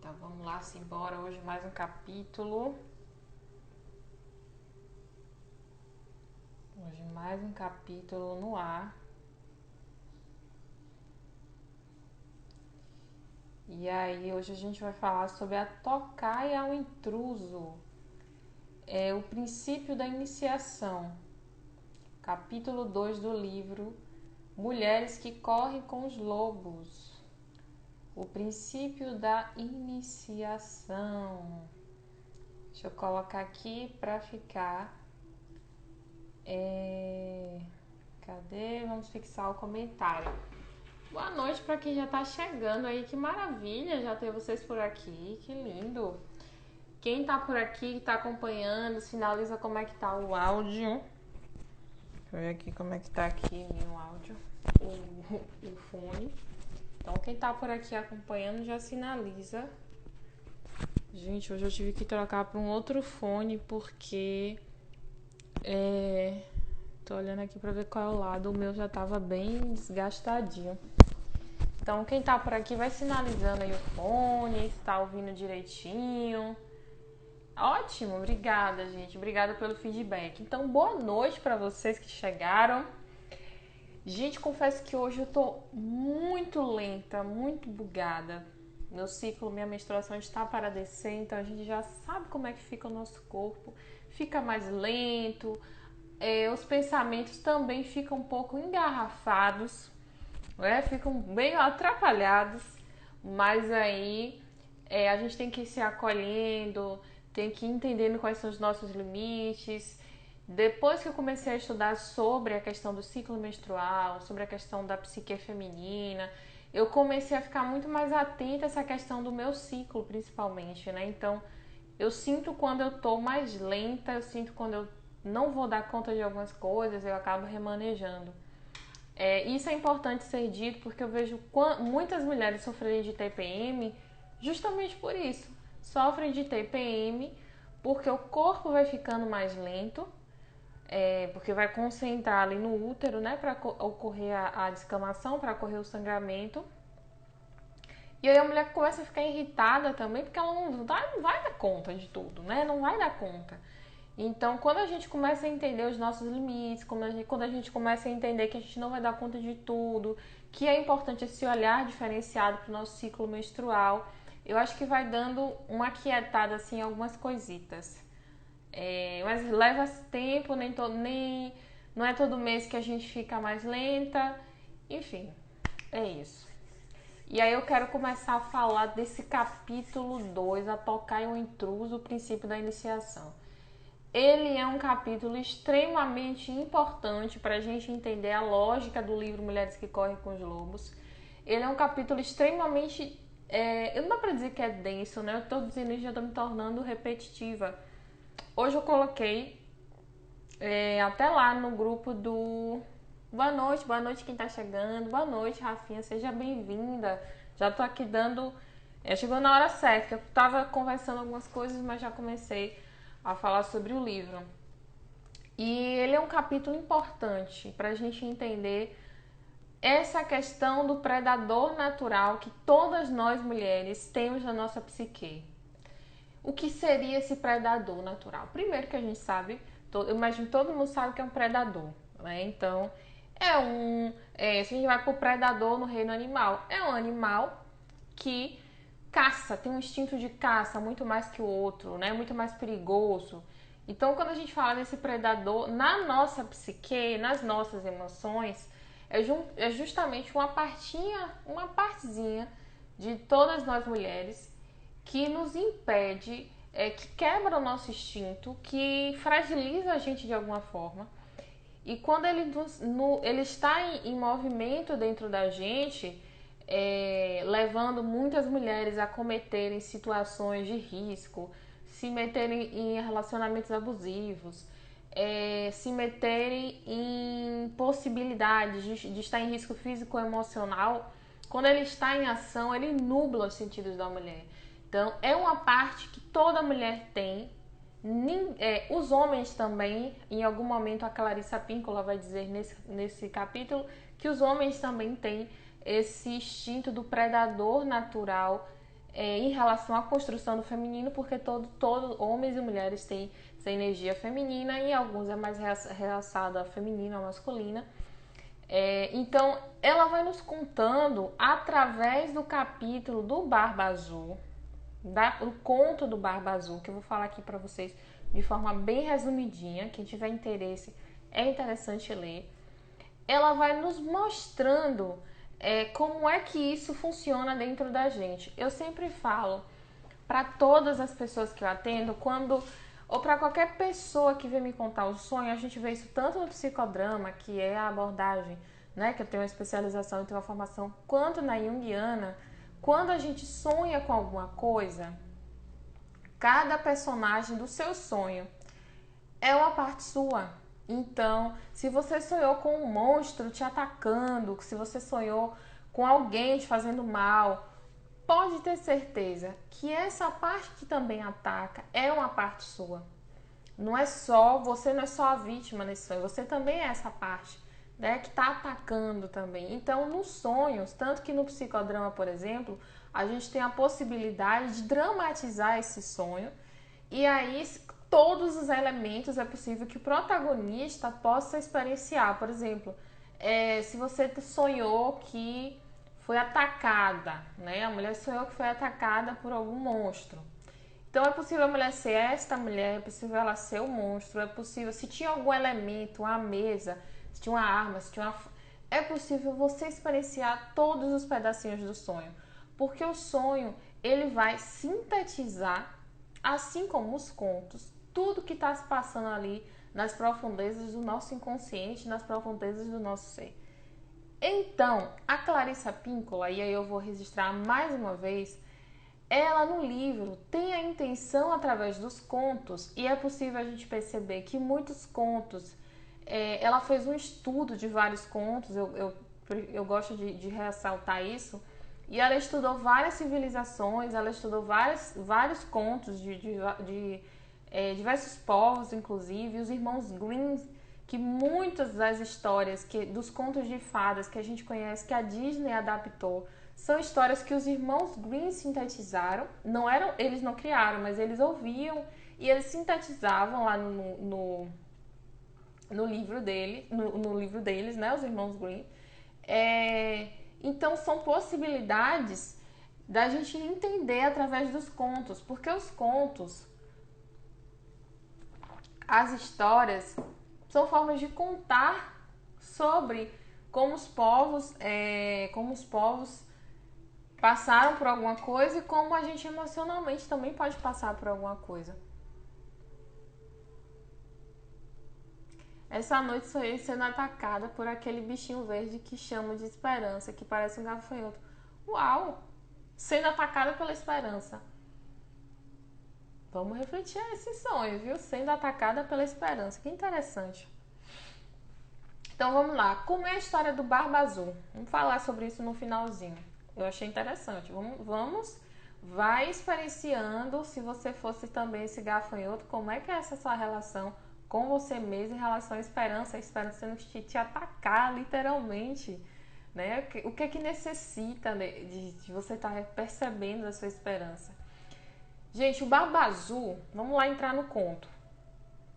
Então vamos lá, simbora. Hoje mais um capítulo. Hoje mais um capítulo no ar. E aí, hoje a gente vai falar sobre a tocaia ao intruso. É o princípio da iniciação. Capítulo 2 do livro Mulheres que correm com os lobos. O princípio da iniciação. Deixa eu colocar aqui para ficar. Cadê? Vamos fixar o comentário. Boa noite para quem já está chegando aí. Que maravilha já ter vocês por aqui. Que lindo. Quem está por aqui, está acompanhando, sinaliza como é que tá o áudio. Deixa eu ver aqui como é que tá aqui o áudio. O fone. Então quem está por aqui acompanhando já sinaliza. Gente, hoje eu tive que trocar para um outro fone porque tô olhando aqui para ver qual é o lado. O meu já tava bem desgastadinho. Então quem tá por aqui vai sinalizando aí o fone, se tá ouvindo direitinho. Ótimo, obrigada, gente. Obrigada pelo feedback. Então, boa noite para vocês que chegaram. Gente, confesso que hoje eu tô muito lenta, muito bugada. Meu ciclo, minha menstruação está para descer, então a gente já sabe como é que fica o nosso corpo. Fica mais lento, os pensamentos também ficam um pouco engarrafados, ficam bem atrapalhados, mas aí a gente tem que ir se acolhendo, tem que ir entendendo quais são os nossos limites. Depois que eu comecei a estudar sobre a questão do ciclo menstrual, sobre a questão da psique feminina, eu comecei a ficar muito mais atenta a essa questão do meu ciclo, principalmente, né? Então, eu sinto quando eu tô mais lenta, eu sinto quando eu não vou dar conta de algumas coisas, eu acabo remanejando. Isso é importante ser dito porque eu vejo muitas mulheres sofrerem de TPM justamente por isso. Sofrem de TPM porque o corpo vai ficando mais lento, porque vai concentrar ali no útero, né, para ocorrer a descamação, para ocorrer o sangramento. E aí a mulher começa a ficar irritada também, porque ela não vai dar conta de tudo, né? Não vai dar conta. Então, quando a gente começa a entender os nossos limites, quando a gente começa a entender que a gente não vai dar conta de tudo, que é importante esse olhar diferenciado para o nosso ciclo menstrual, eu acho que vai dando uma aquietada assim, em algumas coisitas. Mas leva tempo, não é todo mês que a gente fica mais lenta. Enfim, é isso. E aí eu quero começar a falar desse capítulo 2, a tocaia ao intruso, o princípio da iniciação. Ele é um capítulo extremamente importante para a gente entender a lógica do livro Mulheres que Correm com os Lobos. Ele é um capítulo extremamente... não dá para dizer que é denso, né? Eu estou dizendo isso, já estou me tornando repetitiva. Hoje eu coloquei até lá no grupo do... Boa noite quem tá chegando. Boa noite, Rafinha, seja bem-vinda. Já tô aqui dando... chegou na hora certa, que eu tava conversando algumas coisas, mas já comecei a falar sobre o livro. E ele é um capítulo importante pra gente entender essa questão do predador natural que todas nós mulheres temos na nossa psique. O que seria esse predador natural? Primeiro que a gente sabe, eu imagino que todo mundo sabe que é um predador, né? Então, se a gente vai pro predador no reino animal, é um animal que caça, tem um instinto de caça muito mais que o outro, né? Muito mais perigoso. Então, quando a gente fala desse predador, na nossa psique, nas nossas emoções, é justamente uma partezinha de todas nós mulheres que nos impede, que quebra o nosso instinto, que fragiliza a gente de alguma forma. E quando ele está em movimento dentro da gente, levando muitas mulheres a cometerem situações de risco, se meterem em relacionamentos abusivos, se meterem em possibilidades de estar em risco físico ou emocional. Quando ele está em ação, ele nubla os sentidos da mulher. Então, é uma parte que toda mulher tem. Os homens também, em algum momento a Clarissa Pinkola vai dizer nesse capítulo que os homens também têm esse instinto do predador natural em relação à construção do feminino, porque todo homens e mulheres têm essa energia feminina e alguns é mais realçada a feminina, a masculina. Então, ela vai nos contando através do capítulo do Barba Azul, o conto do Barba Azul, que eu vou falar aqui para vocês de forma bem resumidinha. Quem tiver interesse, é interessante ler. Ela vai nos mostrando como é que isso funciona dentro da gente. Eu sempre falo para todas as pessoas que eu atendo, ou para qualquer pessoa que vem me contar o sonho, a gente vê isso tanto no psicodrama, que é a abordagem, né, que eu tenho uma especialização e tenho uma formação, quanto na junguiana. Quando a gente sonha com alguma coisa, cada personagem do seu sonho é uma parte sua. Então, se você sonhou com um monstro te atacando, se você sonhou com alguém te fazendo mal, pode ter certeza que essa parte que também ataca é uma parte sua. Você não é só a vítima nesse sonho, você também é essa parte, né, que está atacando também. Então, nos sonhos, tanto que no psicodrama, por exemplo, a gente tem a possibilidade de dramatizar esse sonho, e aí todos os elementos é possível que o protagonista possa experienciar. Por exemplo, se você sonhou que foi atacada, né? A mulher sonhou que foi atacada por algum monstro. Então é possível a mulher ser esta mulher, é possível ela ser o monstro, é possível, se tinha algum elemento, uma mesa, se tinha uma arma, é possível você experienciar todos os pedacinhos do sonho. Porque o sonho, ele vai sintetizar, assim como os contos, tudo que está se passando ali nas profundezas do nosso inconsciente, nas profundezas do nosso ser. Então, a Clarissa Pinkola, e aí eu vou registrar mais uma vez, ela no livro tem a intenção através dos contos, e é possível a gente perceber que muitos contos, ela fez um estudo de vários contos, eu gosto de ressaltar isso, e ela estudou várias civilizações, ela estudou vários contos de diversos povos, inclusive, os irmãos Grimm, que muitas das histórias dos contos de fadas que a gente conhece, que a Disney adaptou, são histórias que os irmãos Grimm sintetizaram. Eles não criaram, mas eles ouviam e eles sintetizavam lá no livro deles, né, os irmãos Grimm. Então são possibilidades da gente entender através dos contos, porque os contos, as histórias, são formas de contar sobre como os povos passaram por alguma coisa e como a gente emocionalmente também pode passar por alguma coisa. Essa noite sonhei sendo atacada por aquele bichinho verde que chamo de esperança, que parece um gafanhoto. Uau! Sendo atacada pela esperança. Vamos refletir esse sonho, viu? Sendo atacada pela esperança. Que interessante. Então vamos lá. Como é a história do Barba Azul? Vamos falar sobre isso no finalzinho. Eu achei interessante. Vai experienciando, se você fosse também esse gafanhoto, como é que é essa sua relação com você mesmo em relação à esperança, a esperança sendo te atacar literalmente, né? O que é que necessita de você estar percebendo a sua esperança? Gente, o Barba Azul, vamos lá entrar no conto.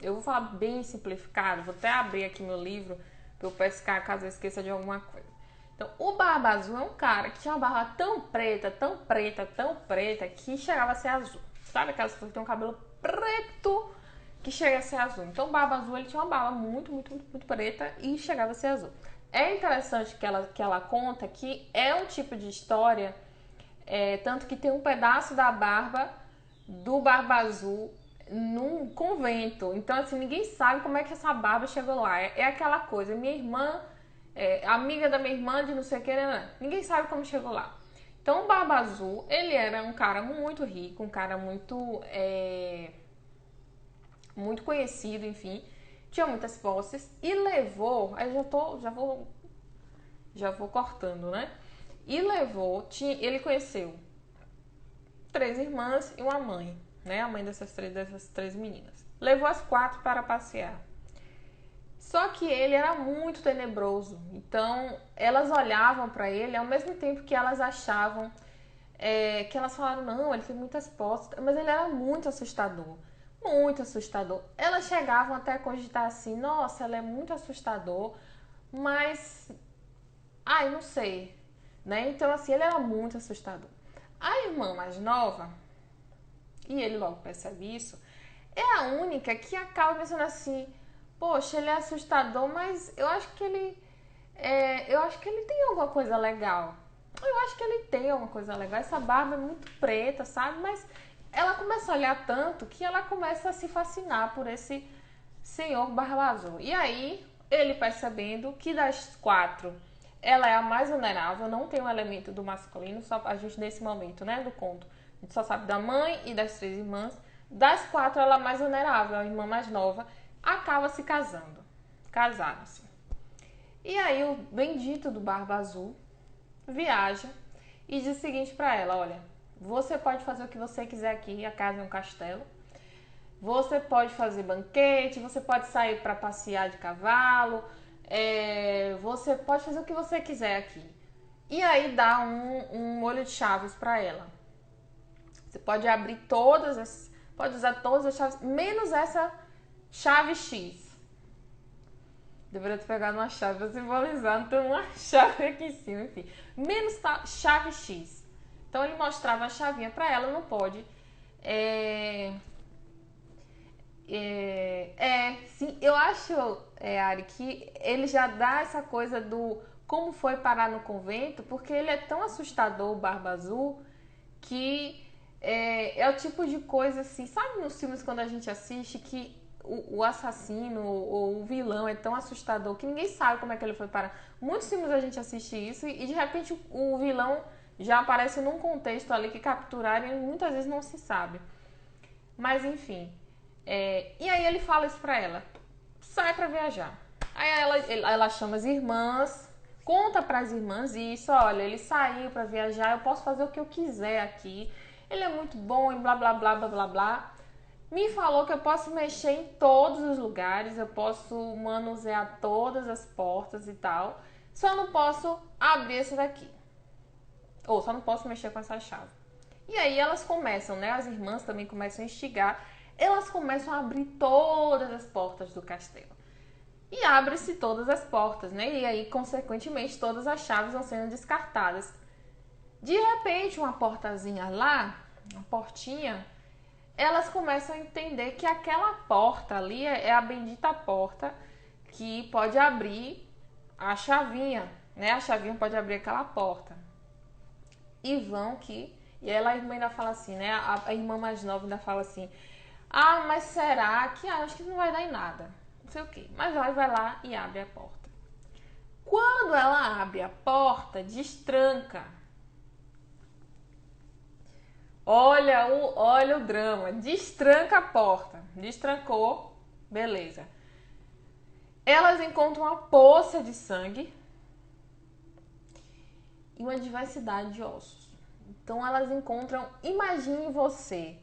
Eu vou falar bem simplificado, vou até abrir aqui meu livro para eu pescar caso eu esqueça de alguma coisa. Então, o Barba Azul é um cara que tinha uma barba tão preta, tão preta, tão preta, que chegava a ser azul. Sabe aquelas pessoas que tem um cabelo preto que chega a ser azul? Então, o Barba Azul, ele tinha uma barba muito, muito, muito, muito preta e chegava a ser azul. É interessante que ela conta que é um tipo de história, tanto que tem um pedaço da barba do Barba Azul num convento. Então, assim, ninguém sabe como é que essa barba chegou lá. É aquela coisa, minha irmã, amiga da minha irmã de não sei o que, ninguém sabe como chegou lá. Então, o Barba Azul, ele era um cara muito rico, um cara muito muito conhecido, enfim, tinha muitas posses e levou, aí já vou cortando, né? E levou, ele conheceu 3 irmãs e uma mãe, né? A mãe dessas três meninas. Levou as 4 para passear. Só que ele era muito tenebroso. Então, elas olhavam para ele ao mesmo tempo que elas achavam que elas falaram, não, ele tem muitas postas, mas ele era muito assustador. Muito assustador. Elas chegavam até a cogitar assim, nossa, ela é muito assustador, mas... ai, não sei, né? Então, assim, ele era muito assustador. A irmã mais nova, e ele logo percebe isso, é a única que acaba pensando assim, poxa, ele é assustador, mas eu acho que ele tem alguma coisa legal. Eu acho que ele tem alguma coisa legal. Essa barba é muito preta, sabe? Mas ela começa a olhar tanto que ela começa a se fascinar por esse senhor barba azul. E aí, ele percebendo que das 4, ela é a mais vulnerável, não tem um elemento do masculino, só a gente nesse momento, né, do conto. A gente só sabe da mãe e das 3 irmãs. Das 4, ela é a mais vulnerável, a irmã mais nova, acaba se casando. Casaram-se. E aí o bendito do Barba Azul viaja e diz o seguinte pra ela, olha, você pode fazer o que você quiser aqui, a casa é um castelo. Você pode fazer banquete, você pode sair para passear de cavalo, você pode fazer o que você quiser aqui. E aí dá um molho de chaves para ela. Você pode abrir pode usar todas as chaves, menos essa chave X. Deveria ter pegado uma chave para simbolizar, não tem uma chave aqui em cima, enfim. Menos chave X. Então ele mostrava a chavinha para ela, não pode. Sim, eu acho, Ari, que ele já dá essa coisa do como foi parar no convento, porque ele é tão assustador, o Barba Azul, que é o tipo de coisa assim, sabe nos filmes quando a gente assiste que o assassino ou o vilão é tão assustador que ninguém sabe como é que ele foi parar. Muitos filmes a gente assiste isso e de repente o vilão já aparece num contexto ali que capturaram e muitas vezes não se sabe. Mas enfim... e aí ele fala isso pra ela, sai pra viajar. Aí ela chama as irmãs, conta pras irmãs isso, olha, ele saiu pra viajar, eu posso fazer o que eu quiser aqui, ele é muito bom e blá blá blá blá blá blá. Me falou que eu posso mexer em todos os lugares, eu posso manusear todas as portas e tal, só não posso abrir esse daqui. Ou só não posso mexer com essa chave. E aí elas começam, né, as irmãs também começam a instigar, elas começam a abrir todas as portas do castelo. E abre-se todas as portas, né? E aí, consequentemente, todas as chaves vão sendo descartadas. De repente, uma portazinha lá, uma portinha, elas começam a entender que aquela porta ali é a bendita porta que pode abrir a chavinha, né? A chavinha pode abrir aquela porta. E vão que... E ela, a irmã ainda fala assim, né? A irmã mais nova ainda fala assim... Ah, mas será que... acho que não vai dar em nada. Não sei o quê. Mas vai lá e abre a porta. Quando ela abre a porta, destranca. Olha o drama. Destranca a porta. Destrancou. Beleza. Elas encontram uma poça de sangue e uma diversidade de ossos. Então elas encontram... Imagine você...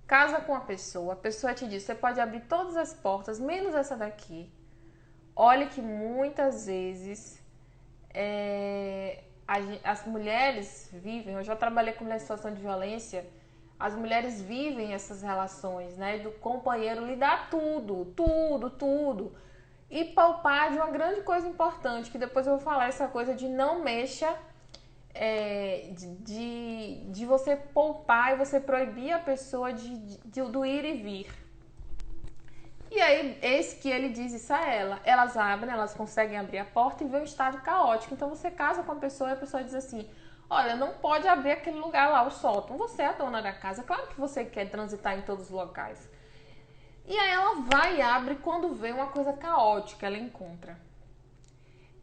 Casa com a pessoa te diz, você pode abrir todas as portas, menos essa daqui. Olha que muitas vezes as mulheres vivem, eu já trabalhei com mulheres em situação de violência, as mulheres vivem essas relações, né? Do companheiro lhe dar tudo. E poupar de uma grande coisa importante, que depois eu vou falar essa coisa de não mexa... de você poupar e você proibir a pessoa do ir e vir. E aí, eis que ele diz isso a ela. Elas abrem, elas conseguem abrir a porta e vê um estado caótico. Então você casa com a pessoa e a pessoa diz assim, olha, não pode abrir aquele lugar lá, o sótão. Você é a dona da casa, claro que você quer transitar em todos os locais. E aí ela vai e abre, quando vê uma coisa caótica, ela encontra.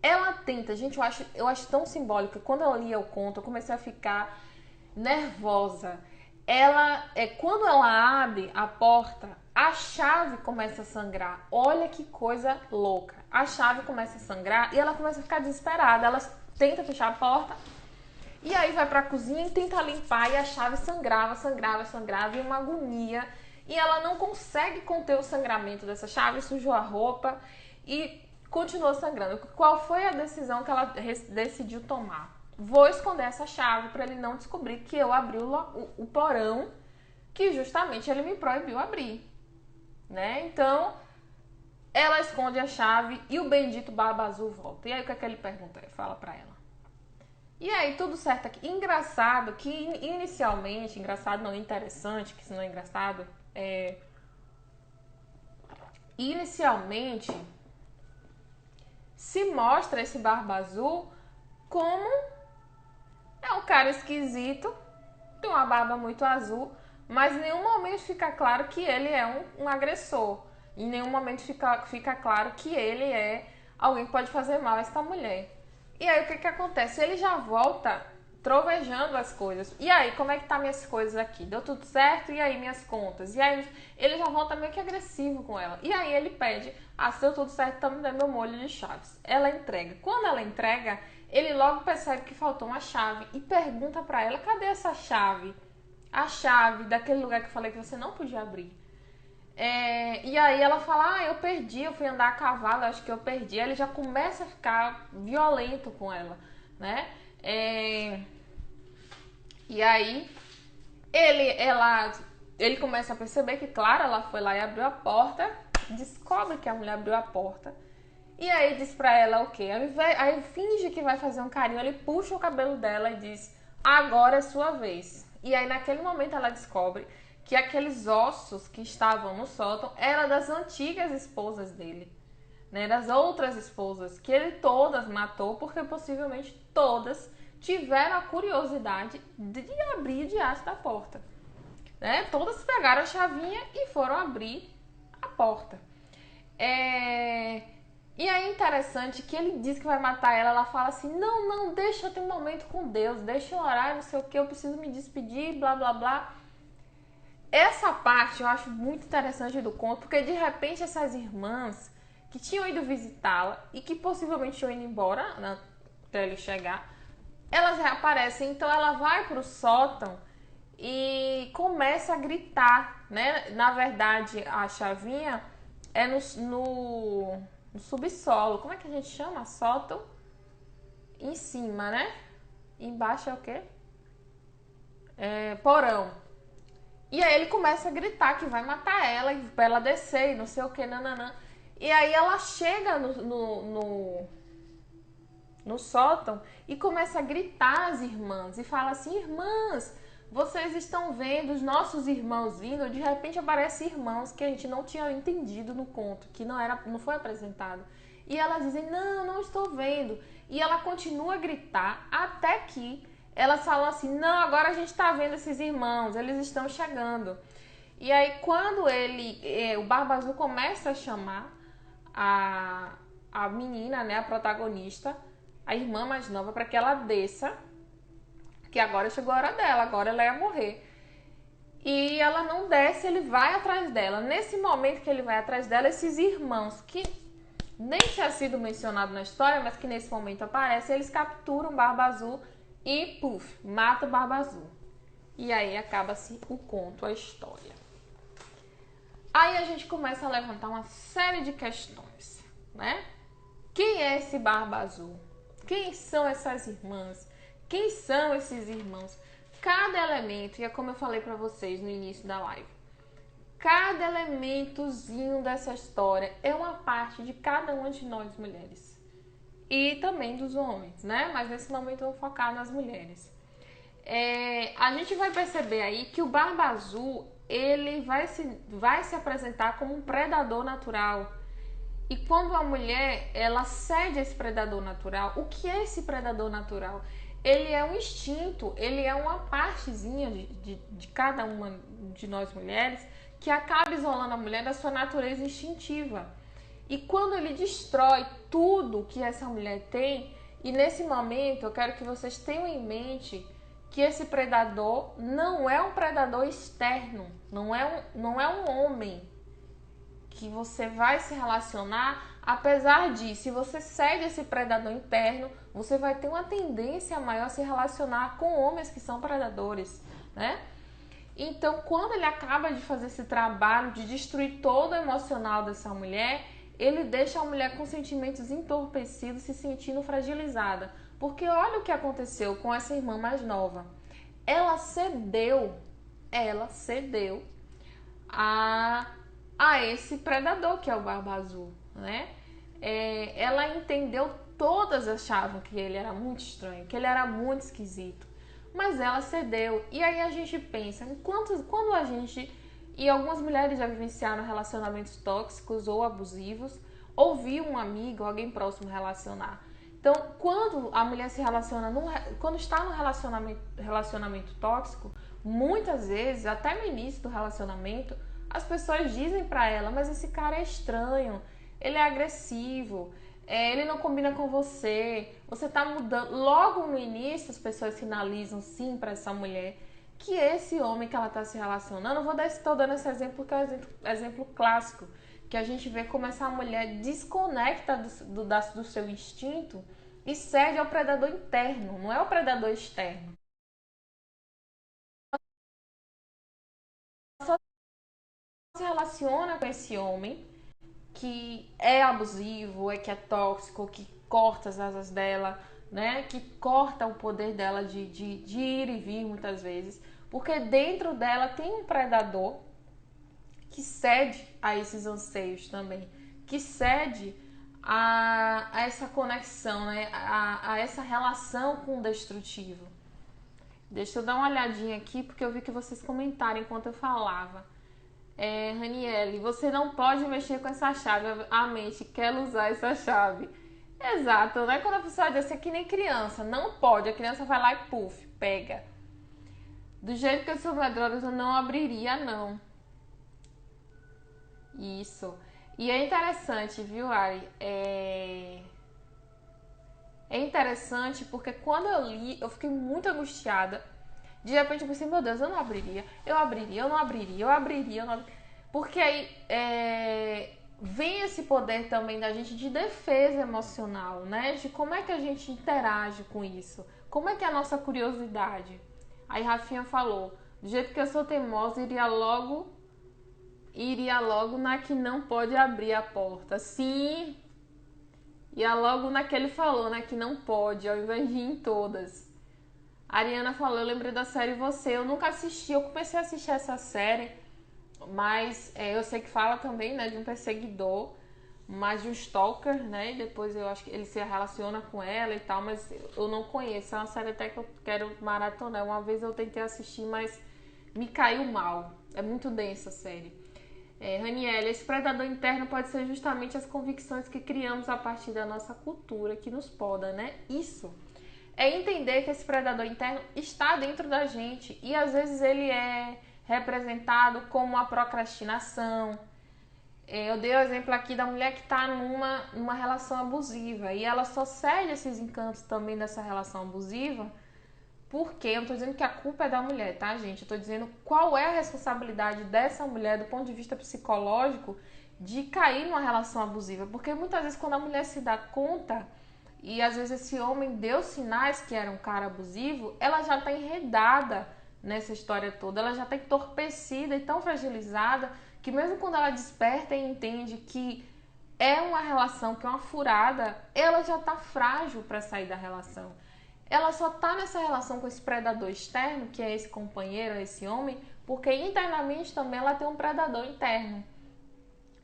Ela tenta, gente, eu acho tão simbólico. Quando eu lia o conto, eu comecei a ficar nervosa. Quando ela abre a porta, a chave começa a sangrar. Olha que coisa louca. A chave começa a sangrar e ela começa a ficar desesperada. Ela tenta fechar a porta e aí vai pra cozinha e tenta limpar e a chave sangrava e uma agonia. E ela não consegue conter o sangramento dessa chave, sujou a roupa e... continuou sangrando. Qual foi a decisão que ela decidiu tomar? vou esconder essa chave para ele não descobrir que eu abri o porão que justamente ele me proibiu abrir, né? Então, ela esconde a chave e o bendito Barba Azul volta. E aí, o que é que ele pergunta? Fala pra ela. E aí, tudo certo aqui. Engraçado que, inicialmente, engraçado não, interessante, que se não é engraçado, inicialmente, se mostra esse Barba Azul como um cara esquisito, tem uma barba muito azul, mas em nenhum momento fica claro que ele é um agressor. Em nenhum momento fica claro que ele é alguém que pode fazer mal a esta mulher. E aí, o que acontece? Ele já volta trovejando as coisas. E aí, como é que tá minhas coisas aqui? Deu tudo certo? E aí, minhas contas? E aí, ele já volta meio que agressivo com ela. E aí, ele pede, se deu tudo certo, então me dê meu molho de chaves. Ela entrega. Quando ela entrega, ele logo percebe que faltou uma chave e pergunta pra ela, cadê essa chave? A chave daquele lugar que eu falei que você não podia abrir. E aí ela fala, eu perdi, eu fui andar a cavalo, acho que eu perdi. Aí ele já começa a ficar violento com ela, né? E aí ele começa a perceber que, claro, ela foi lá e abriu a porta, descobre que a mulher abriu a porta. E aí diz pra ela o quê? Aí finge que vai fazer um carinho, ele puxa o cabelo dela e diz, agora é sua vez. E aí naquele momento ela descobre que aqueles ossos que estavam no sótão eram das antigas esposas dele, né? Das outras esposas, que ele todas matou, porque possivelmente todas tiveram a curiosidade de abrir diante da porta, né? Todas pegaram a chavinha e foram abrir a porta. E aí é interessante que ele diz que vai matar ela fala assim, não, deixa eu ter um momento com Deus, deixa eu orar, não sei o que, eu preciso me despedir, blá, blá, blá. Essa parte eu acho muito interessante do conto, porque de repente essas irmãs que tinham ido visitá-la e que possivelmente tinham ido embora, né, até ele chegar, elas reaparecem. Então ela vai pro sótão e começa a gritar, né? Na verdade, a chavinha é no subsolo. Como é que a gente chama? Sótão em cima, né? Embaixo é o quê? Porão. E aí ele começa a gritar que vai matar ela, pra ela descer e não sei o que, nananã. E aí ela chega no sótão e começa a gritar às irmãs e fala assim, irmãs, vocês estão vendo os nossos irmãos vindo? De repente aparecem irmãos que a gente não tinha entendido no conto, que não foi apresentado. E elas dizem, não estou vendo. E ela continua a gritar até que elas falam assim, não, agora a gente está vendo esses irmãos, eles estão chegando. E aí quando o Barba Azul começa a chamar a menina, né, a protagonista, a irmã mais nova, para que ela desça, que agora chegou a hora dela, agora ela ia morrer. E ela não desce, ele vai atrás dela. Nesse momento que ele vai atrás dela, esses irmãos, que nem tinha sido mencionado na história, mas que nesse momento aparecem, eles capturam o Barba Azul e, mata o Barba Azul. E aí acaba-se o conto, a história. Aí a gente começa a levantar uma série de questões, né? Quem é esse Barba Azul? Quem são essas irmãs? Quem são esses irmãos? Cada elemento, e é como eu falei para vocês no início da live, cada elementozinho dessa história é uma parte de cada uma de nós mulheres. E também dos homens, né? Mas nesse momento eu vou focar nas mulheres. A gente vai perceber aí que o Barba Azul, ele vai se apresentar como um predador natural. E quando a mulher, ela cede a esse predador natural, o que é esse predador natural? Ele é um instinto, ele é uma partezinha de cada uma de nós mulheres que acaba isolando a mulher da sua natureza instintiva. E quando ele destrói tudo que essa mulher tem, e nesse momento eu quero que vocês tenham em mente que esse predador não é um predador externo, não é um homem que você vai se relacionar, apesar de, se você cede esse predador interno, você vai ter uma tendência maior a se relacionar com homens que são predadores, né? Então, quando ele acaba de fazer esse trabalho de destruir todo o emocional dessa mulher, ele deixa a mulher com sentimentos entorpecidos, se sentindo fragilizada. Porque olha o que aconteceu com essa irmã mais nova. Ela cedeu, ela cedeu a, a esse predador que é o Barba Azul, né? Ela entendeu, todas achavam que ele era muito estranho, que ele era muito esquisito, mas ela cedeu. E aí a gente pensa, quando a gente, e algumas mulheres já vivenciaram relacionamentos tóxicos ou abusivos, ou viu um amigo, alguém próximo relacionar. Então, quando a mulher se relaciona, quando está no relacionamento tóxico, muitas vezes, até no início do relacionamento, as pessoas dizem pra ela, mas esse cara é estranho, ele é agressivo, ele não combina com você, você tá mudando. Logo no início, as pessoas sinalizam sim pra essa mulher que esse homem que ela tá se relacionando, estou dando esse exemplo que é um exemplo clássico, que a gente vê como essa mulher desconecta do seu instinto e cede ao predador interno, não é o predador externo. Ela só se relaciona com esse homem que é abusivo, que é tóxico, que corta as asas dela, né? Que corta o poder dela de ir e vir muitas vezes. Porque dentro dela tem um predador que cede a esses anseios também, que cede a essa conexão, né? A essa relação com o destrutivo. Deixa eu dar uma olhadinha aqui, porque eu vi que vocês comentaram enquanto eu falava. Raniele, você não pode mexer com essa chave. A mente quer usar essa chave. Exato, né? Quando a pessoa diz assim, é que nem criança, não pode. A criança vai lá e puf, pega. Do jeito que eu sou medrosa, eu não abriria, não. Isso. E é interessante, viu, Ari? É interessante porque quando eu li, eu fiquei muito angustiada. De repente eu pensei, meu Deus, eu não abriria. Eu abriria, eu não abriria, eu abriria, eu não abriria. Porque aí vem esse poder também da gente de defesa emocional, né? De como é que a gente interage com isso. Como é que é a nossa curiosidade. Aí Rafinha falou, do jeito que eu sou teimosa, iria logo na que não pode abrir a porta. Sim, ia logo na que ele falou, né? Que não pode, ao invés de ir em todas. A Ariana falou, eu lembrei da série Você. Eu nunca assisti, eu comecei a assistir essa série, mas eu sei que fala também, né, de um perseguidor, mas de um stalker, né? E depois eu acho que ele se relaciona com ela e tal, mas eu não conheço. É uma série até que eu quero maratonar. Uma vez eu tentei assistir, mas me caiu mal. É muito densa a série. Raniel, esse predador interno pode ser justamente as convicções que criamos a partir da nossa cultura, que nos poda, né? Isso é entender que esse predador interno está dentro da gente e às vezes ele é representado como a procrastinação. Eu dei o exemplo aqui da mulher que está numa relação abusiva e ela só cede esses encantos também dessa relação abusiva. Porque eu não tô dizendo que a culpa é da mulher, tá, gente? Eu tô dizendo qual é a responsabilidade dessa mulher do ponto de vista psicológico de cair numa relação abusiva. Porque muitas vezes quando a mulher se dá conta e às vezes esse homem deu sinais que era um cara abusivo, ela já tá enredada nessa história toda, ela já tá entorpecida e tão fragilizada que mesmo quando ela desperta e entende que é uma relação que é uma furada, ela já tá frágil para sair da relação. Ela só tá nessa relação com esse predador externo, que é esse companheiro, esse homem, porque internamente também ela tem um predador interno.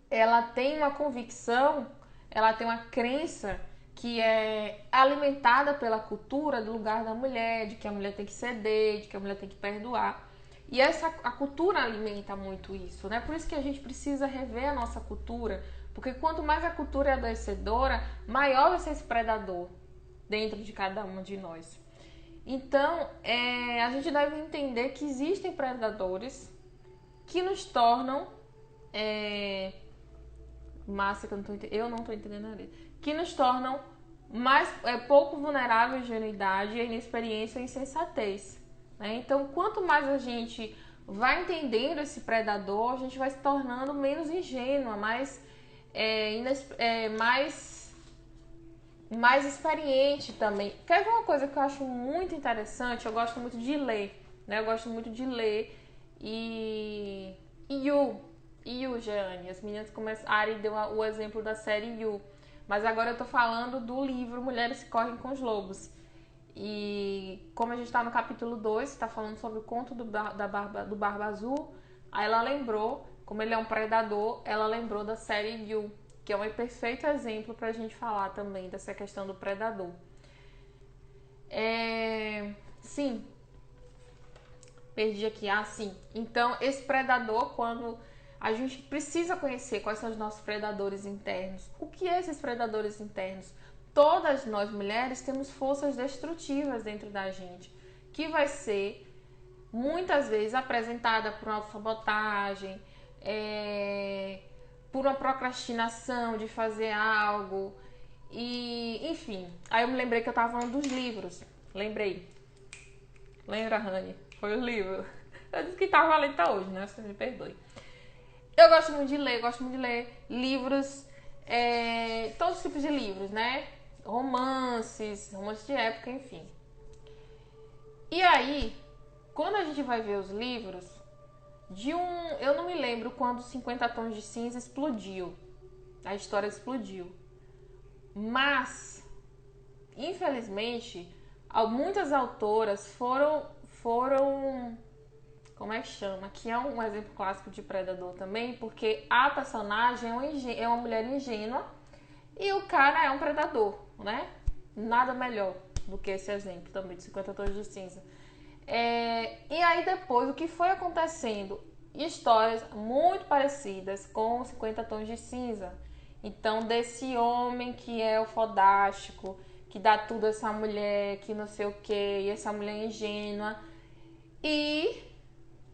Ela tem uma convicção, ela tem uma crença que é alimentada pela cultura do lugar da mulher, de que a mulher tem que ceder, de que a mulher tem que perdoar. E a cultura alimenta muito isso, né? Por isso que a gente precisa rever a nossa cultura, porque quanto mais a cultura é adoecedora, maior vai ser esse predador dentro de cada um de nós. Então, a gente deve entender que existem predadores que nos tornam massa que eu não tô entendendo nada, que nos tornam mais pouco vulneráveis à ingenuidade, à inexperiência e insensatez, né? Então, quanto mais a gente vai entendendo esse predador, a gente vai se tornando menos ingênua, mais experiente também. Quer ver uma coisa que eu acho muito interessante? Eu gosto muito de ler, né? Eu gosto muito de ler e You, Jeane. As meninas começaram. A Ari deu o exemplo da série You. Mas agora eu tô falando do livro Mulheres que Correm com os Lobos. E como a gente está no capítulo 2, está falando sobre o conto do Barba Azul, aí ela lembrou, como ele é um predador, ela lembrou da série You, que é um perfeito exemplo para a gente falar também dessa questão do predador. Sim, perdi aqui. Sim. Então, esse predador, quando a gente precisa conhecer quais são os nossos predadores internos. O que é esses predadores internos? Todas nós mulheres temos forças destrutivas dentro da gente, que vai ser muitas vezes apresentada por uma autossabotagem, por uma procrastinação de fazer algo. E, enfim, aí eu me lembrei que eu tava falando dos livros. Lembrei. Lembra, Rani? Foi o livro. Eu disse que tava valendo até hoje, né? Você me perdoe. Eu gosto muito de ler livros, todos os tipos de livros, né? Romances de época, enfim. E aí, quando a gente vai ver os livros, eu não me lembro quando 50 Tons de Cinza explodiu. A história explodiu. Mas, infelizmente, muitas autoras foram como é que chama? Que é um exemplo clássico de predador também, porque a personagem é uma mulher ingênua e o cara é um predador, né? Nada melhor do que esse exemplo também de 50 Tons de Cinza. E aí depois, o que foi acontecendo? Histórias muito parecidas com 50 Tons de Cinza. Então, desse homem que é o fodástico, que dá tudo a essa mulher, que não sei o que, e essa mulher ingênua. E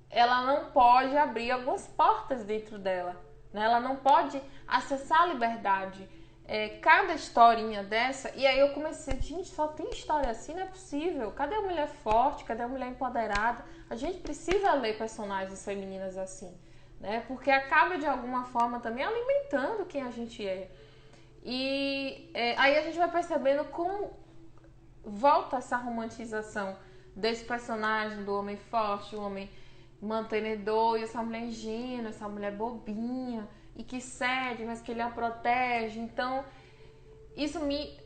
ela não pode abrir algumas portas dentro dela, né? Ela não pode acessar a liberdade. Cada historinha dessa, e aí eu comecei, gente, só tem história assim, não é possível. Cadê a mulher forte? Cadê a mulher empoderada? A gente precisa ler personagens femininas assim, né? Porque acaba de alguma forma também alimentando quem a gente é. E aí a gente vai percebendo como volta essa romantização desse personagem, do homem forte, o homem mantenedor, e essa mulher ingênua, essa mulher bobinha e que cede, mas que ele a protege. Então, isso me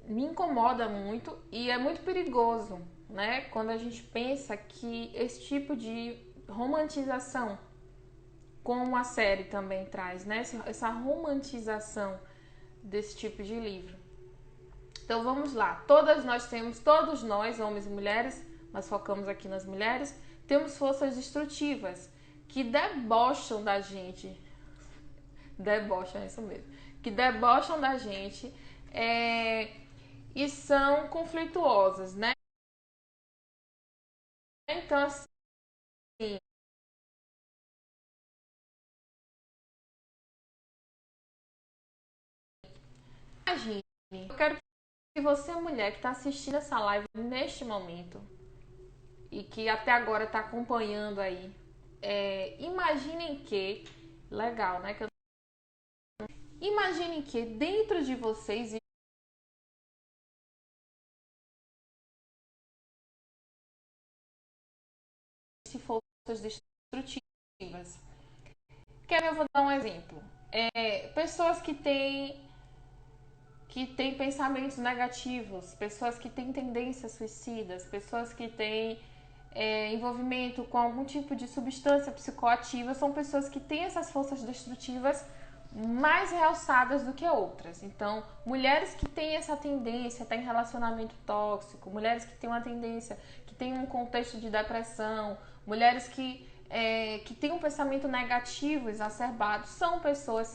incomoda muito e é muito perigoso, né? Quando a gente pensa que esse tipo de romantização, como a série também traz, né? Essa romantização desse tipo de livro. Então vamos lá, todos nós, homens e mulheres, mas focamos aqui nas mulheres, temos forças destrutivas que debocham da gente. Debocham, é isso mesmo. Que debocham da gente e são conflituosas, né? Então, assim, imagine, eu quero que você, mulher que está assistindo essa live neste momento e que até agora está acompanhando aí, imaginem que, legal, né? Imaginem que dentro de vocês existem forças destrutivas. Eu vou dar um exemplo. Pessoas que têm pensamentos negativos, pessoas que têm tendências suicidas, pessoas que têm envolvimento com algum tipo de substância psicoativa, são pessoas que têm essas forças destrutivas mais realçadas do que outras. Então, mulheres que têm essa tendência a estar em relacionamento tóxico, mulheres que têm uma tendência, que têm um contexto de depressão, mulheres que têm um pensamento negativo exacerbado, são pessoas